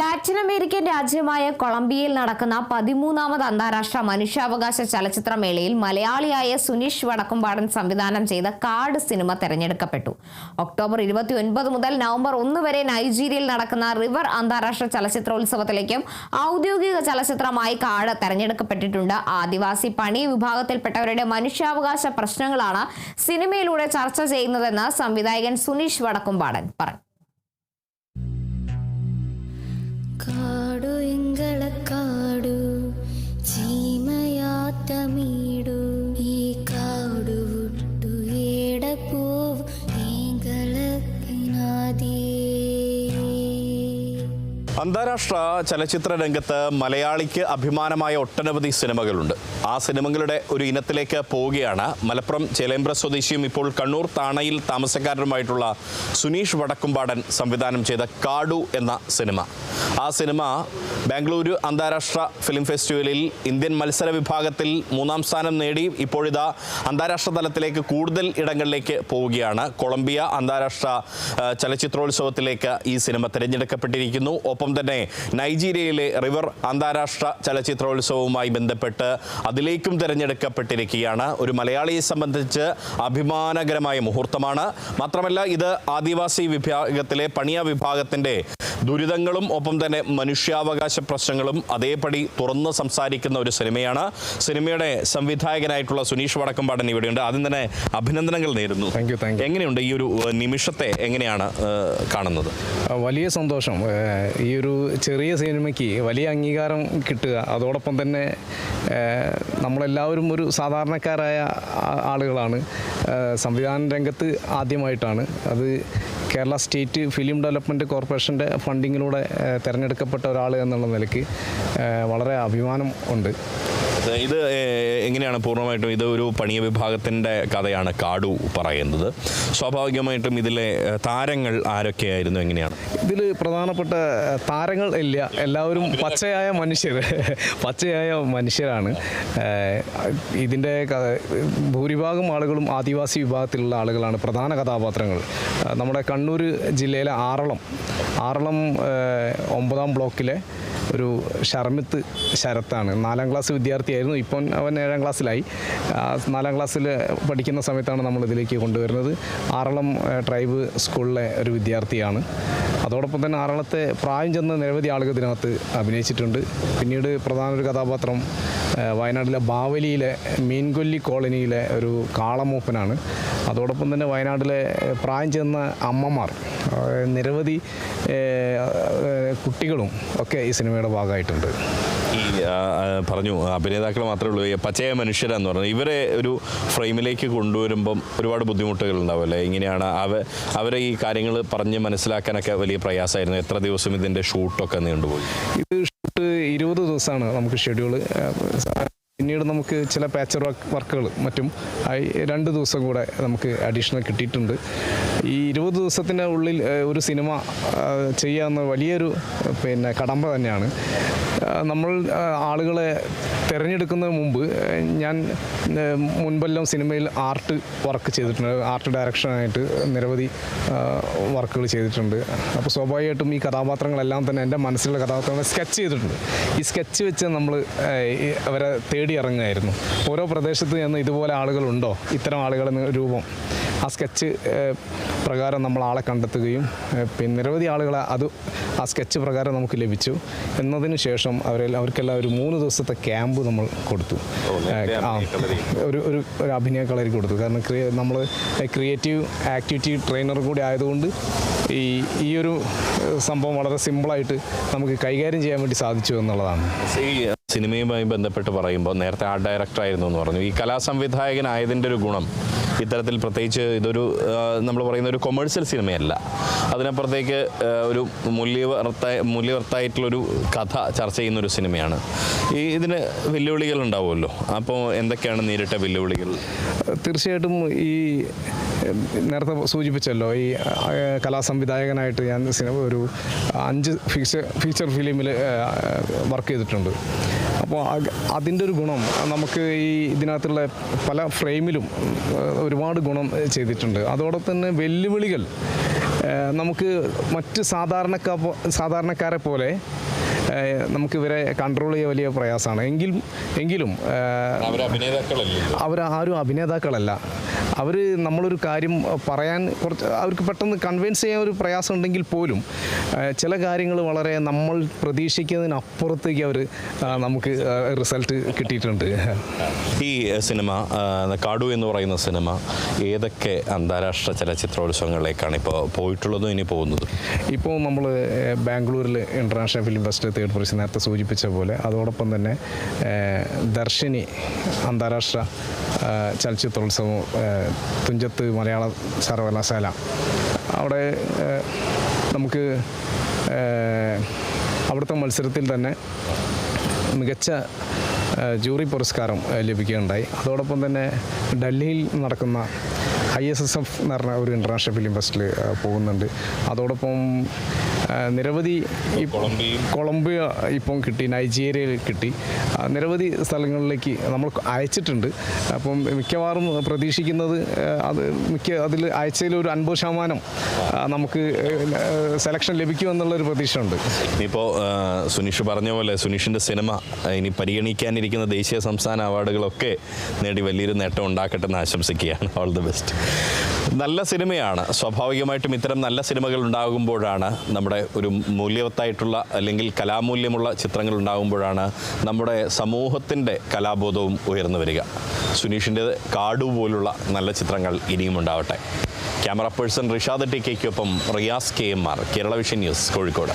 Latin American രാജ്യമായ കൊളംബിയയിൽ നടക്കുന്ന 13ാമത് അന്താരാഷ്ട്ര മനുഷ്യാവകാശ ചലച്ചിത്രമേളയിൽ മലയാളിയായ സുനീഷ് വടക്കുംപാടൻ സംവിധാനം ചെയ്ത കാട് സിനിമ തെരഞ്ഞെടുക്കപ്പെട്ടു. ഒക്ടോബർ 29 മുതൽ നവംബർ 1 വരെ നൈജീരിയയിൽ നടക്കുന്ന റിവർ അന്താരാഷ്ട്ര ചലച്ചിത്രോത്സവത്തിലേക്കും ഔദ്യോഗിക ചലച്ചിത്രമായി കാട് തെരഞ്ഞെടുക്കപ്പെട്ടിട്ടുണ്ട്. ആദിവാസി പണി വിഭാഗത്തിൽപ്പെട്ടവരുടെ മനുഷ്യാവകാശ പ്രശ്നങ്ങളാണ് സിനിമയിലൂടെ ചർച്ച ചെയ്യുന്നതെന്ന് സംവിധായകൻ സുനീഷ് വടക്കുംപാടൻ പറഞ്ഞു. ಕಾಡು ಎಂಗಳ ಕಾಡು ಚೀಮಯಾತ ಮೀಡು ಈ ಕಾಡು ಹುಟ್ಟು ಏಡಪೋವು ഏങ്കളക്കിനാദേ. അന്താരാഷ്ട്ര ചലച്ചിത്ര രംഗത്ത് മലയാളിക്ക് അഭിമാനമായ ഒട്ടനവധി സിനിമകളുണ്ട്. ആ സിനിമകളുടെ ഒരു ഇനത്തിലേക്ക് പോവുകയാണ് മലപ്പുറം ചേലേമ്പ്ര സ്വദേശിയും ഇപ്പോൾ കണ്ണൂർ താണയിൽ താമസക്കാരനുമായിട്ടുള്ള സുനീഷ് വടക്കുംപാടൻ സംവിധാനം ചെയ്ത കാടു എന്ന സിനിമ. ആ സിനിമ ബാംഗ്ലൂരു അന്താരാഷ്ട്ര ഫിലിം ഫെസ്റ്റിവലിൽ ഇന്ത്യൻ മത്സര വിഭാഗത്തിൽ 3ാം സ്ഥാനം നേടി ഇപ്പോഴിതാ അന്താരാഷ്ട്ര തലത്തിലേക്ക് കൂടുതൽ ഇടങ്ങളിലേക്ക് പോവുകയാണ്. കൊളംബിയ അന്താരാഷ്ട്ര ചലച്ചിത്രോത്സവത്തിലേക്ക് ഈ സിനിമ തിരഞ്ഞെടുക്കപ്പെട്ടിരിക്കുന്നു. ഒപ്പം തന്നെ നൈജീരിയയിലെ റിവർ അന്താരാഷ്ട്ര ചലച്ചിത്രോത്സവവുമായി ബന്ധപ്പെട്ട് അതിലേക്കും തിരഞ്ഞെടുക്കപ്പെട്ടിരിക്കുകയാണ്. ഒരു മലയാളിയെ സംബന്ധിച്ച് അഭിമാനകരമായ മുഹൂർത്തമാണ്. മാത്രമല്ല ഇത് ആദിവാസി വിഭാഗത്തിലെ പണിയ വിഭാഗത്തിൻ്റെ ദുരിതങ്ങളും ഒപ്പം തന്നെ മനുഷ്യാവകാശ പ്രശ്നങ്ങളും അതേപടി തുറന്ന് സംസാരിക്കുന്ന ഒരു സിനിമയാണ്. സിനിമയുടെ സംവിധായകനായിട്ടുള്ള സുനീഷ് വടക്കുംപാടൻ ഇവിടെയുണ്ട്. ആദ്യം തന്നെ അഭിനന്ദനങ്ങൾ നേരുന്നു. എങ്ങനെയുണ്ട് ഈ ഒരു നിമിഷത്തെ എങ്ങനെയാണ് കാണുന്നത്? വലിയ സന്തോഷം. ഈ ഒരു ചെറിയ സിനിമയ്ക്ക് വലിയ അംഗീകാരം കിട്ടുക, അതോടൊപ്പം തന്നെ നമ്മളെല്ലാവരും ഒരു സാധാരണക്കാരായ ആളുകളാണ്. സംവിധാന രംഗത്ത് ആദ്യമായിട്ടാണ് അത് കേരള സ്റ്റേറ്റ് ഫിലിം ഡെവലപ്മെൻറ്റ് കോർപ്പറേഷൻ്റെ ഫണ്ടിങ്ങിലൂടെ തിരഞ്ഞെടുക്കപ്പെട്ട ഒരാൾ എന്നുള്ള നിലയ്ക്ക് വളരെ അഭിമാനം ഉണ്ട്. ഇത് എങ്ങനെയാണ് പൂർണ്ണമായിട്ടും ഇത് ഒരു പണിയ വിഭാഗത്തിൻ്റെ കഥയാണ് കാടു പറയുന്നത്. സ്വാഭാവികമായിട്ടും ഇതിലെ താരങ്ങൾ ആരൊക്കെയായിരുന്നു, എങ്ങനെയാണ്? ഇതിൽ പ്രധാനപ്പെട്ട താരങ്ങൾ ഇല്ല, എല്ലാവരും പച്ചയായ മനുഷ്യരാണ്. ഇതിൻ്റെ ഭൂരിഭാഗം ആളുകളും ആദിവാസി വിഭാഗത്തിലുള്ള ആളുകളാണ് പ്രധാന കഥാപാത്രങ്ങൾ. നമ്മുടെ കണ്ണൂർ ജില്ലയിലെ ആറളം 9ാം ബ്ലോക്കിലെ ഒരു ഷർമിത്ത് ശരത്താണ്. 4ാം ക്ലാസ് വിദ്യാർത്ഥിയായിരുന്നു. ഇപ്പം അവൻ 7ാം ക്ലാസ്സിലായി. 4ാം ക്ലാസ്സിൽ പഠിക്കുന്ന സമയത്താണ് നമ്മളിതിലേക്ക് കൊണ്ടുവരുന്നത്. ആറളം ട്രൈബ് സ്കൂളിലെ ഒരു വിദ്യാർത്ഥിയാണ്. അതോടൊപ്പം തന്നെ ആറളത്തെ പ്രായം ചെന്ന നിരവധി ആളുകൾ ഇതിനകത്ത് അഭിനയിച്ചിട്ടുണ്ട്. പിന്നീട് പ്രധാന ഒരു കഥാപാത്രം വയനാട്ടിലെ ബാവലിയിലെ മീൻകൊല്ലി കോളനിയിലെ ഒരു കാളമൂപ്പനാണ്. അതോടൊപ്പം തന്നെ വയനാട്ടിലെ പ്രായം ചെന്ന അമ്മമാർ, നിരവധി കുട്ടികളും ഒക്കെ ഈ സിനിമയുടെ ഭാഗമായിട്ടുണ്ട്. ഈ പറഞ്ഞു അഭിനേതാക്കൾ മാത്രമേ ഉള്ളൂ, പച്ചയായ മനുഷ്യരാന്ന് പറഞ്ഞു. ഇവരെ ഒരു ഫ്രെയിമിലേക്ക് കൊണ്ടുവരുമ്പം ഒരുപാട് ബുദ്ധിമുട്ടുകൾ ഉണ്ടാവും അല്ലേ? ഇങ്ങനെയാണ് അവരെ ഈ കാര്യങ്ങൾ പറഞ്ഞ് മനസ്സിലാക്കാനൊക്കെ വലിയ പ്രയാസമായിരുന്നു. എത്ര ദിവസം ഇതിൻ്റെ ഷൂട്ടൊക്കെ നീണ്ടുപോയി? ഇത് ഷൂട്ട് 20 ദിവസമാണ് നമുക്ക് ഷെഡ്യൂള്. പിന്നീട് നമുക്ക് ചില പാച്ച് വർക്കുകൾ മറ്റും 2 ദിവസം കൂടെ നമുക്ക് അഡീഷണൽ കിട്ടിയിട്ടുണ്ട്. ഈ 20 ദിവസത്തിൻ്റെ ഉള്ളിൽ ഒരു സിനിമ ചെയ്യാവുന്ന വലിയൊരു കടമ്പ തന്നെയാണ്. നമ്മൾ ആളുകളെ തിരഞ്ഞെടുക്കുന്നതിന് മുമ്പ് ഞാൻ മുൻപെല്ലാം സിനിമയിൽ ആർട്ട് വർക്ക് ചെയ്തിട്ടുണ്ട്. ആർട്ട് ഡയറക്ഷനായിട്ട് നിരവധി വർക്കുകൾ ചെയ്തിട്ടുണ്ട്. അപ്പോൾ സ്വാഭാവികമായിട്ടും ഈ കഥാപാത്രങ്ങളെല്ലാം തന്നെ എൻ്റെ മനസ്സിലുള്ള കഥാപാത്രങ്ങളെ സ്കെച്ച് ചെയ്തിട്ടുണ്ട്. ഈ സ്കെച്ച് വെച്ച് നമ്മൾ അവരെ തേടി ഇറങ്ങുമായിരുന്നു. ഓരോ പ്രദേശത്ത് നിന്ന് ഇതുപോലെ ആളുകളുണ്ടോ, ഇത്തരം ആളുകളെന്ന രൂപം ആ സ്കെച്ച് പ്രകാരം നമ്മൾ ആളെ കണ്ടെത്തുകയും പിന്നെ നിരവധി ആളുകളെ ആ സ്കെച്ച് പ്രകാരം നമുക്ക് ലഭിച്ചു. എന്നതിന് ശേഷം അവർക്കെല്ലാം ഒരു 3 ദിവസത്തെ ക്യാമ്പ് നമ്മൾ കൊടുത്തു. ഒരു അഭിനയ കളരി കൊടുത്തു. കാരണം നമ്മൾ ക്രിയേറ്റീവ് ആക്ടിവിറ്റി ട്രെയിനർ കൂടി ആയതുകൊണ്ട് ഈ ഒരു സംഭവം വളരെ സിമ്പിളായിട്ട് നമുക്ക് കൈകാര്യം ചെയ്യാൻ വേണ്ടി സാധിച്ചു എന്നുള്ളതാണ്. ഈ സിനിമയുമായി ബന്ധപ്പെട്ട് പറയുമ്പോൾ നേരത്തെ ആർട്ട് ഡയറക്ടറായിരുന്നു എന്ന് പറഞ്ഞു. ഈ കലാസംവിധായകനായതിൻ്റെ ഒരു ഗുണം ഇത്തരത്തിൽ പ്രത്യേകിച്ച് ഇതൊരു നമ്മൾ പറയുന്ന ഒരു കൊമേഴ്സ്യൽ സിനിമയല്ല, അതിനപ്പുറത്തേക്ക് ഒരു മൂല്യവർത്തായിട്ടുള്ളൊരു കഥ ചർച്ച ചെയ്യുന്നൊരു സിനിമയാണ്. ഇതിന് വെല്ലുവിളികൾ ഉണ്ടാവുമല്ലോ. അപ്പോൾ എന്തൊക്കെയാണ് നേരിട്ട വെല്ലുവിളികൾ? തീർച്ചയായിട്ടും ഈ നേരത്തെ സൂചിപ്പിച്ചല്ലോ, ഈ കലാസംവിധായകനായിട്ട് ഞാൻ ഒരു 5 ഫീച്ചർ ഫിലിമിൽ വർക്ക് ചെയ്തിട്ടുണ്ട്. അപ്പോൾ അതിൻ്റെ ഒരു ഗുണം നമുക്ക് ഈ ഇതിനകത്തുള്ള പല ഫ്രെയിമിലും ഒരുപാട് ഗുണം ചെയ്തിട്ടുണ്ട്. അതോടൊപ്പം തന്നെ വെല്ലുവിളികൾ നമുക്ക് മറ്റ് സാധാരണക്കാരെ പോലെ നമുക്ക് ഇവരെ കൺട്രോൾ ചെയ്യാൻ വലിയ പ്രയാസമാണ്. എങ്കിലും അവരാരും അഭിനേതാക്കളല്ല. അവർ നമ്മളൊരു കാര്യം പറയാൻ അവർക്ക് പെട്ടെന്ന് കൺവിൻസ് ചെയ്യാൻ ഒരു പ്രയാസം ഉണ്ടെങ്കിൽ പോലും ചില കാര്യങ്ങൾ വളരെ നമ്മൾ പ്രതീക്ഷിക്കുന്നതിനപ്പുറത്തേക്ക് അവർ നമുക്ക് റിസൾട്ട് കിട്ടിയിട്ടുണ്ട്. ഈ സിനിമ കാടു എന്ന് പറയുന്ന സിനിമ ഏതൊക്കെ അന്താരാഷ്ട്ര ചലച്ചിത്രോത്സവങ്ങളിലേക്കാണ് ഇപ്പോൾ പോയിട്ടുള്ളതും ഇനി പോകുന്നത്? ഇപ്പോൾ നമ്മൾ ബാംഗ്ലൂരിൽ international film fest third prize നേരത്തെ സൂചിപ്പിച്ച പോലെ, അതോടൊപ്പം തന്നെ ദർശിനി അന്താരാഷ്ട്ര ചലച്ചിത്രോത്സവം തുഞ്ചത്ത് മലയാള സർവകലാശാല, അവിടെ നമുക്ക് അവിടുത്തെ മത്സരത്തിൽ തന്നെ മികച്ച ജൂറി പുരസ്കാരം ലഭിക്കുകയുണ്ടായി. അതോടൊപ്പം തന്നെ ഡൽഹിയിൽ നടക്കുന്ന ISSF എന്ന് പറഞ്ഞ ഒരു ഇൻ്റർനാഷണൽ ഫിലിം ഫെസ്റ്റിൽ പോകുന്നുണ്ട്. അതോടൊപ്പം നിരവധി കൊളംബിയ ഇപ്പം കിട്ടി, നൈജീരിയയിൽ കിട്ടി, നിരവധി സ്ഥലങ്ങളിലേക്ക് നമ്മൾ അയച്ചിട്ടുണ്ട്. അപ്പം മിക്കവാറും പ്രതീക്ഷിക്കുന്നത് അതിൽ ആഴ്ചയിൽ ഒരു 50% നമുക്ക് സെലക്ഷൻ ലഭിക്കുമെന്നുള്ളൊരു പ്രതീക്ഷയുണ്ട്. ഇപ്പോൾ സുനീഷ് പറഞ്ഞ പോലെ സുനീഷിൻ്റെ സിനിമ ഇനി പരിഗണിക്കാനിരിക്കുന്ന ദേശീയ സംസ്ഥാന അവാർഡുകളൊക്കെ നേടി വലിയൊരു നേട്ടം ഉണ്ടാക്കട്ടെ എന്ന് ആശംസിക്കുകയാണ്. All the best. നല്ല സിനിമയാണ്. സ്വാഭാവികമായിട്ടും ഇത്തരം നല്ല സിനിമകൾ ഉണ്ടാകുമ്പോഴാണ് നമ്മുടെ ഒരു മൂല്യവത്തായിട്ടുള്ള അല്ലെങ്കിൽ കലാമൂല്യമുള്ള ചിത്രങ്ങൾ ഉണ്ടാകുമ്പോഴാണ് നമ്മുടെ സമൂഹത്തിൻ്റെ കലാബോധവും ഉയർന്നു വരിക. സുനീഷിൻ്റെ കാടു പോലുള്ള നല്ല ചിത്രങ്ങൾ ഇനിയും ഉണ്ടാവട്ടെ. ക്യാമറ പേഴ്സൺ റിഷാദ് TK-ക്കൊപ്പം Riyas KMR, Kerala vision news, Kozhikode.